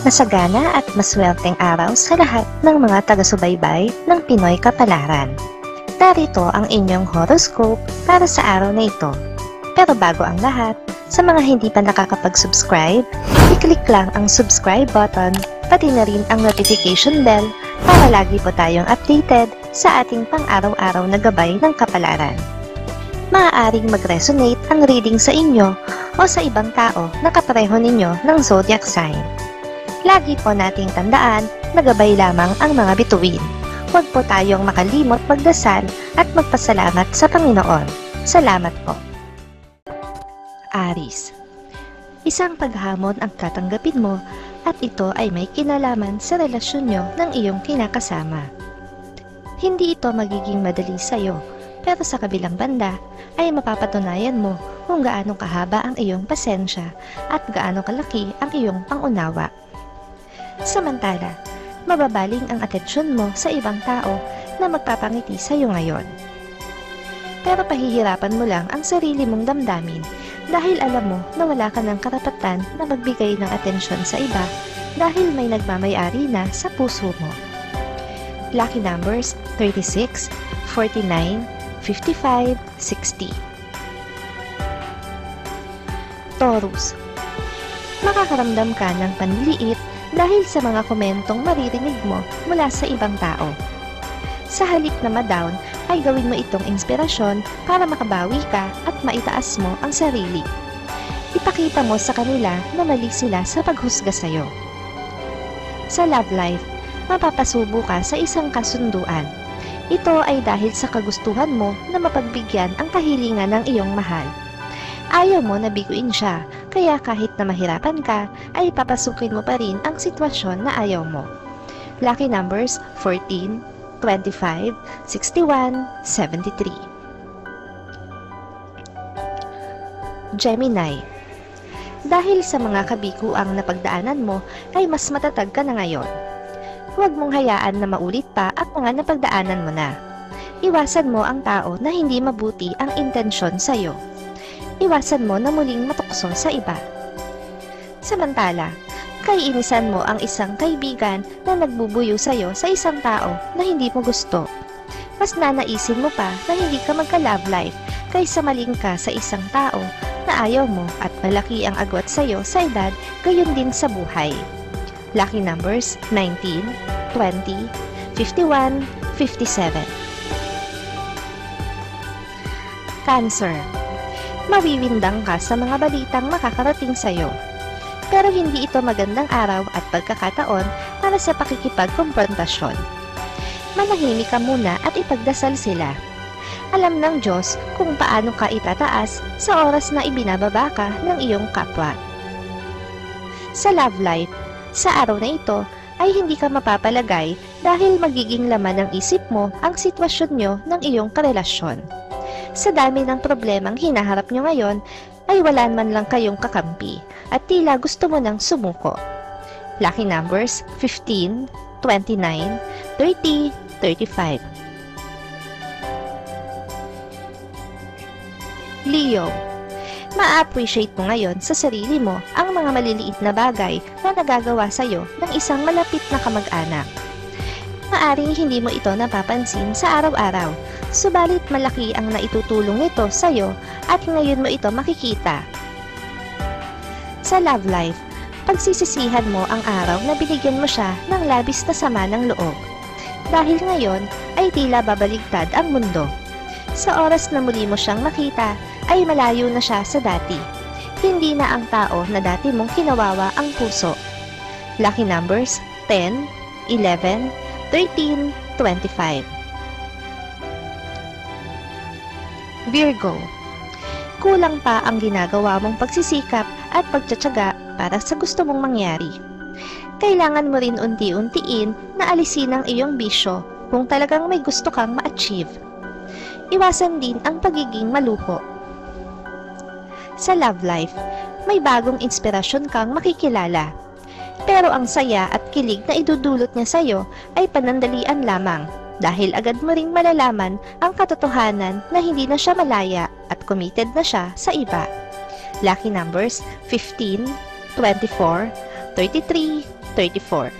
Masagana at maswerteng araw sa lahat ng mga taga-subaybay ng Pinoy Kapalaran. Narito ang inyong horoscope para sa araw na ito. Pero bago ang lahat, sa mga hindi pa nakakapag-subscribe, i-click lang ang subscribe button, pati na rin ang notification bell para lagi po tayong updated sa ating pang-araw-araw na gabay ng kapalaran. Maaaring mag-resonate ang reading sa inyo o sa ibang tao na kapareho ninyo ng zodiac sign. Lagi po nating tandaan na gabay lamang ang mga bituin. Huwag po tayong makalimot magdasal at magpasalamat sa Panginoon. Salamat po. Aries. Isang paghamon ang tatanggapin mo at ito ay may kinalaman sa relasyon nyo ng iyong kinakasama. Hindi ito magiging madali sa'yo, pero sa kabilang banda ay mapapatunayan mo kung gaano kahaba ang iyong pasensya at gaano kalaki ang iyong pangunawa. Samantala, mababaling ang atensyon mo sa ibang tao na magpapangiti sa iyo ngayon. Pero pahihirapan mo lang ang sarili mong damdamin dahil alam mo na wala ka ng karapatan na magbigay ng atensyon sa iba dahil may nagmamay-ari na sa puso mo. Lucky numbers 36, 49, 55, 60. Taurus. Makakaramdam ka ng panliliit dahil sa mga komentong maririnig mo mula sa ibang tao. Sa halip na ma-down, ay gawin mo itong inspirasyon para makabawi ka at maitaas mo ang sarili. Ipakita mo sa kanila na mali sila sa paghusga sa'yo. Sa love life, mapapasubo ka sa isang kasunduan. Ito ay dahil sa kagustuhan mo na mapagbigyan ang kahilingan ng iyong mahal. Ayaw mo na biguin siya, kaya kahit na mahirapan ka, ay papasukin mo pa rin ang sitwasyon na ayaw mo. Lucky numbers 14, 25, 61, 73. Gemini. Dahil sa mga kabiguang na pagdaanan mo, ay mas matatag ka na ngayon. Huwag mong hayaan na maulit pa ang mga napagdaanan mo na. Iwasan mo ang tao na hindi mabuti ang intensyon sa'yo. Iwasan mo na muling matukso sa iba. Samantala, kaiinisan mo ang isang kaibigan na nagbubuyo sa'yo sa isang tao na hindi mo gusto. Mas nanaisin mo pa na hindi ka magka-love life kaysa maling ka sa isang tao na ayaw mo at malaki ang agwat sa'yo sa edad, gayon din sa buhay. Lucky numbers 19, 20, 51, 57. Cancer. Mawiwindang ka sa mga balitang makakarating sa'yo. Pero hindi ito magandang araw at pagkakataon para sa pakikipagkomprontasyon. Manahimik ka muna at ipagdasal sila. Alam ng Diyos kung paano ka itataas sa oras na ibinababa ka ng iyong kapwa. Sa love life, sa araw na ito ay hindi ka mapapalagay dahil magiging laman ng isip mo ang sitwasyon nyo ng iyong karelasyon. Sa dami ng problemang hinaharap nyo ngayon, ay wala man lang kayong kakampi at tila gusto mo nang sumuko. Lucky numbers 15, 29, 30, 35. Leo. Ma-appreciate mo ngayon sa sarili mo ang mga maliliit na bagay na nagagawa sa'yo ng isang malapit na kamag-anak. Maaring hindi mo ito napapansin sa araw-araw, subalit malaki ang naitutulong nito sa'yo at ngayon mo ito makikita. Sa love life, pagsisisihan mo ang araw na binigyan mo siya ng labis na sama ng loob. Dahil ngayon ay tila babaligtad ang mundo. Sa oras na muli mo siyang makita, ay malayo na siya sa dati. Hindi na ang tao na dati mong kinawawa ang puso. Lucky numbers 10, 11, 13, 25. Virgo. Kulang pa ang ginagawa mong pagsisikap at pagtsatsaga para sa gusto mong mangyari. Kailangan mo rin unti-untiin na alisin ang iyong bisyo kung talagang may gusto kang ma-achieve. Iwasan din ang pagiging maluho. Sa love life, may bagong inspirasyon kang makikilala. Pero ang saya at kilig na idudulot niya sa'yo ay panandalian lamang dahil agad mo ring malalaman ang katotohanan na hindi na siya malaya at committed na siya sa iba. Lucky numbers 15, 24, 33, 34.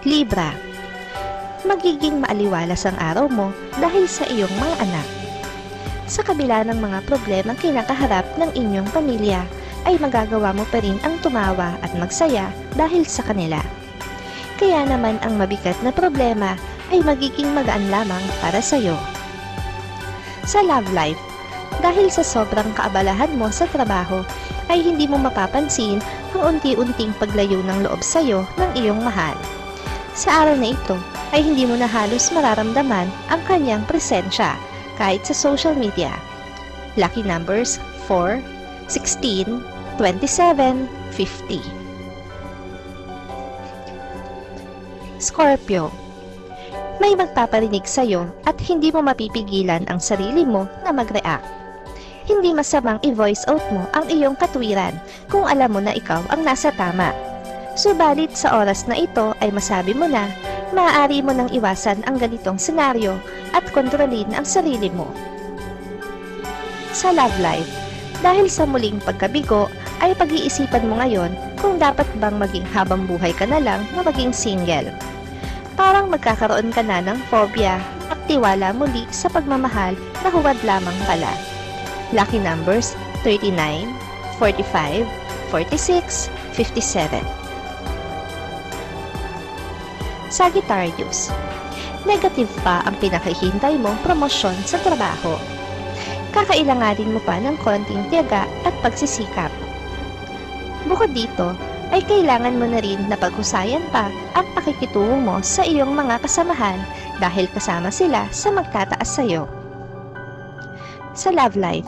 Libra. Magiging maaliwalas ang araw mo dahil sa iyong mga anak. Sa kabila ng mga problemang kinakaharap ng inyong pamilya, ay magagawa mo pa rin ang tumawa at magsaya dahil sa kanila. Kaya naman ang mabigat na problema ay magiging magaan lamang para sa iyo. Sa love life, dahil sa sobrang kaabalahan mo sa trabaho, ay hindi mo mapapansin ang unti-unting paglayo ng loob sa iyo ng iyong mahal. Sa araw na ito, ay hindi mo na halos mararamdaman ang kanyang presensya kahit sa social media. Lucky numbers 4, 16, 27, 50. Scorpio. May magpaparinig sa'yo at hindi mo mapipigilan ang sarili mo na mag-react. Hindi masamang i-voice out mo ang iyong katwiran kung alam mo na ikaw ang nasa tama. Subalit sa oras na ito ay masabi mo na maaari mo nang iwasan ang ganitong senaryo at kontrolin ang sarili mo. Sa love life, dahil sa muling pagkabigo, ay pag-iisipan mo ngayon kung dapat bang maging habang buhay ka na lang na maging single. Parang magkakaroon ka na ng phobia at tiwala muli sa pagmamahal na huwad lamang pala. Lucky numbers 39, 45, 46, 57. Sagittarius. Negative pa ang pinakahihintay mong promosyon sa trabaho. Kakailanganin mo pa ng konting tiyaga at pagsisikap. Bukod dito, ay kailangan mo na rin na paghusayan pa ang pakikitungo mo sa iyong mga kasamahan dahil kasama sila sa magtataas sa iyo. Sa love life,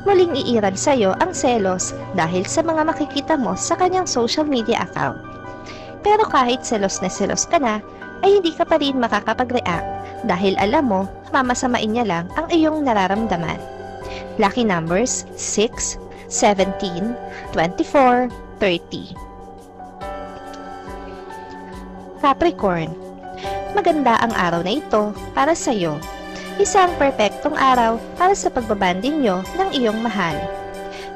muling iiral sa iyo ang selos dahil sa mga makikita mo sa kanyang social media account. Pero kahit selos na selos ka na, ay hindi ka pa rin makakapag-react dahil alam mo, mamasamain niya lang ang iyong nararamdaman. Lucky numbers 6, 17, 24, 30. Capricorn. Maganda ang araw na ito para sa iyo. Isang perpektong araw para sa pagbabanding nyo ng iyong mahal.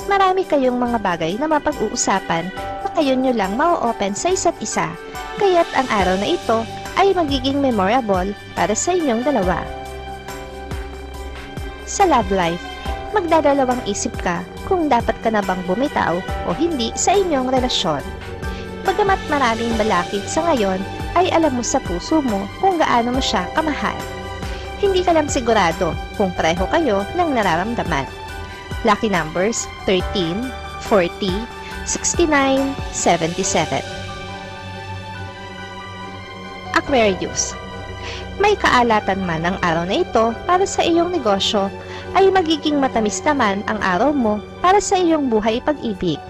Marami kayong mga bagay na mapag-uusapan na kayo nyo lang ma-open sa isa't isa, kaya't ang araw na ito ay magiging memorable para sa inyong dalawa. Sa love life, magdadalawang isip ka kung dapat ka na bang bumitaw o hindi sa inyong relasyon. Bagamat maraming balakid sa ngayon, ay alam mo sa puso mo kung gaano mo siya kamahal. Hindi ka lang sigurado kung pareho kayo ng nararamdaman. Lucky numbers 13, 40, 69, 77. Aquarius. May kaalatan man ang araw na ito para sa iyong negosyo, ay magiging matamis naman ang araw mo para sa iyong buhay pag-ibig.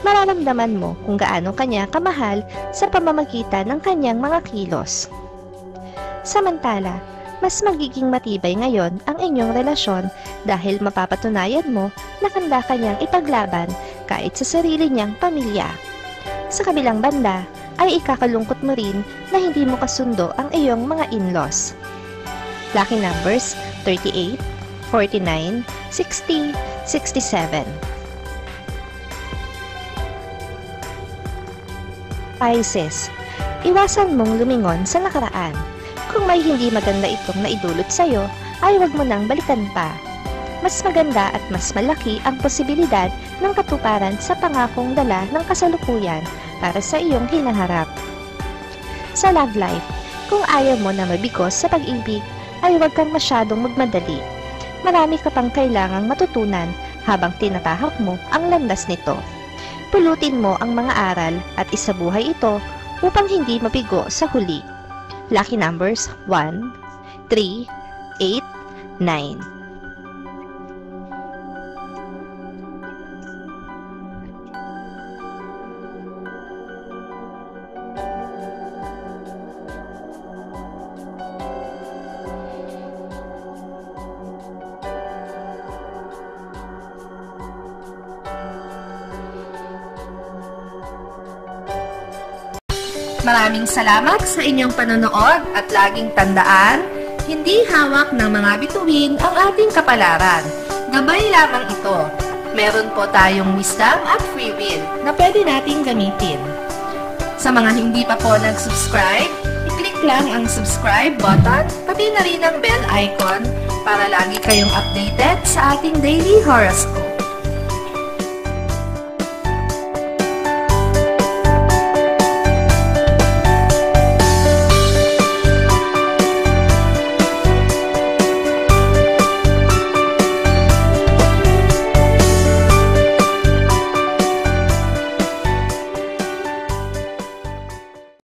Mararamdaman mo kung gaano kanya kamahal sa pamamagitan ng kanyang mga kilos. Samantala, mas magiging matibay ngayon ang inyong relasyon dahil mapapatunayan mo na handa kanyang ipaglaban kahit sa sarili niyang pamilya. Sa kabilang banda, ay ikakalungkot mo rin na hindi mo kasundo ang iyong mga in-laws. Lucky numbers 38, 49, 60, 67. Pisces. Iwasan mong lumingon sa nakaraan. Kung may hindi maganda itong naidulot sa'yo, ay huwag mo nang balikan pa. Mas maganda at mas malaki ang posibilidad ng katuparan sa pangakong dala ng kasalukuyan para sa iyong hinaharap. Sa love life, kung ayaw mo na mabigos sa pag-ibig, ay huwag kang masyadong magmadali. Marami ka pang kailangang matutunan habang tinatahak mo ang landas nito. Pulutin mo ang mga aral at isabuhay ito upang hindi mabigo sa huli. Lucky numbers 1, 3, 8, 9. Maraming salamat sa inyong panonood at laging tandaan, hindi hawak ng mga bituin ang ating kapalaran. Gabay lamang ito. Meron po tayong wisdom at free will na pwede nating gamitin. Sa mga hindi pa po nag-subscribe, i-click lang ang subscribe button, pati na rin ang bell icon para lagi kayong updated sa ating daily horoscope.